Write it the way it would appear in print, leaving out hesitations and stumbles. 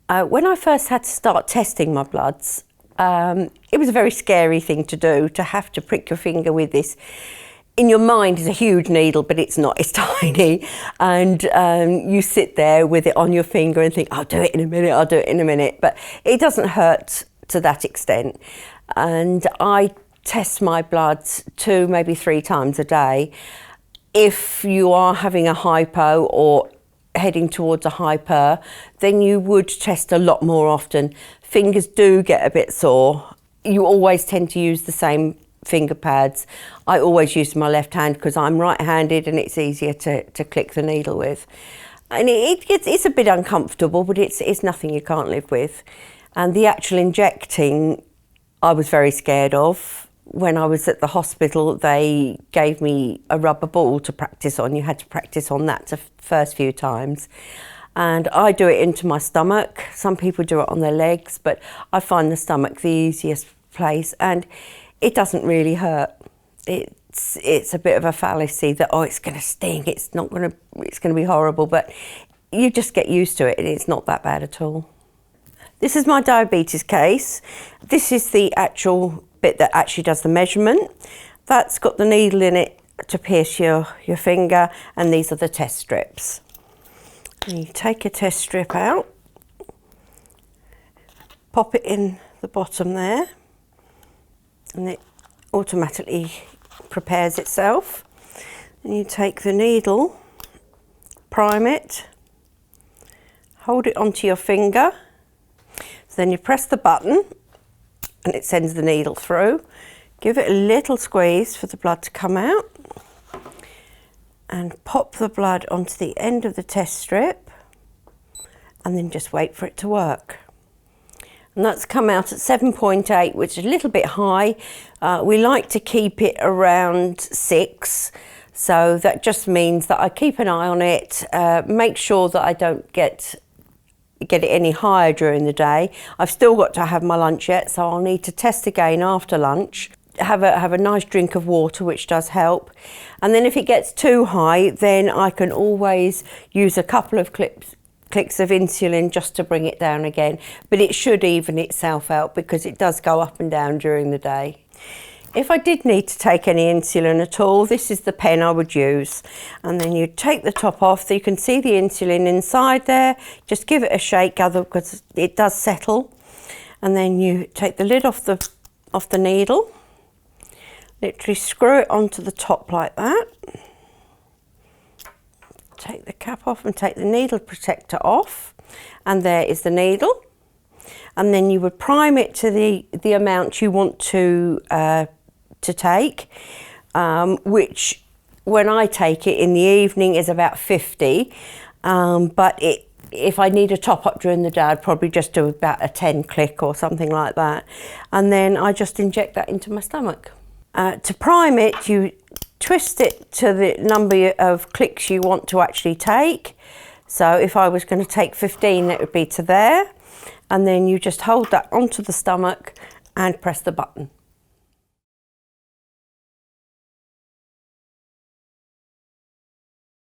When I first had to start testing my bloods, it was a very scary thing to do, to have to prick your finger with this. In your mind is a huge needle, but it's not, it's tiny. And you sit there with it on your finger and think, I'll do it in a minute, I'll do it in a minute. But it doesn't hurt to that extent. And I test my bloods 2, maybe 3 times a day. If you are having a hypo or heading towards a hyper, then you would test a lot more often. Fingers do get a bit sore. You always tend to use the same finger pads. I always use my left hand because I'm right-handed and it's easier to click the needle with. And it's a bit uncomfortable, but it's nothing you can't live with. And the actual injecting, I was very scared of. When I was at the hospital, they gave me a rubber ball to practice on. You had to practice on that the first few times. And I do it into my stomach. Some people do it on their legs, but I find the stomach the easiest place, and it doesn't really hurt. It's a bit of a fallacy that, oh, it's going to sting, it's going to be horrible, but you just get used to it and it's not that bad at all. This is my diabetes case. This is the actual bit that actually does the measurement. That's got the needle in it to pierce your finger, and these are the test strips. And you take a test strip out, pop it in the bottom there, and it automatically prepares itself. And you take the needle, prime it, hold it onto your finger, so then you press the button and it sends the needle through. Give it a little squeeze for the blood to come out, and pop the blood onto the end of the test strip, and then just wait for it to work. And that's come out at 7.8, which is a little bit high. We like to keep it around 6, so that just means that I keep an eye on it, make sure that I don't get it any higher during the day. I've still got to have my lunch yet, so I'll need to test again after lunch. Have a nice drink of water, which does help. And then if it gets too high, then I can always use a couple of clicks of insulin just to bring it down again. But it should even itself out because it does go up and down during the day. If I did need to take any insulin at all, this is the pen I would use. And then you take the top off, so you can see the insulin inside there. Just give it a shake, because it does settle. And then you take the lid off the needle, literally screw it onto the top like that. Take the cap off and take the needle protector off. And there is the needle. And then you would prime it to the amount you want to take, which when I take it in the evening is about 50, but if I need a top up during the day, I'd probably just do about a 10 click or something like that, and then I just inject that into my stomach. To prime it, you twist it to the number of clicks you want to actually take. So if I was going to take 15, that would be to there, and then you just hold that onto the stomach and press the button.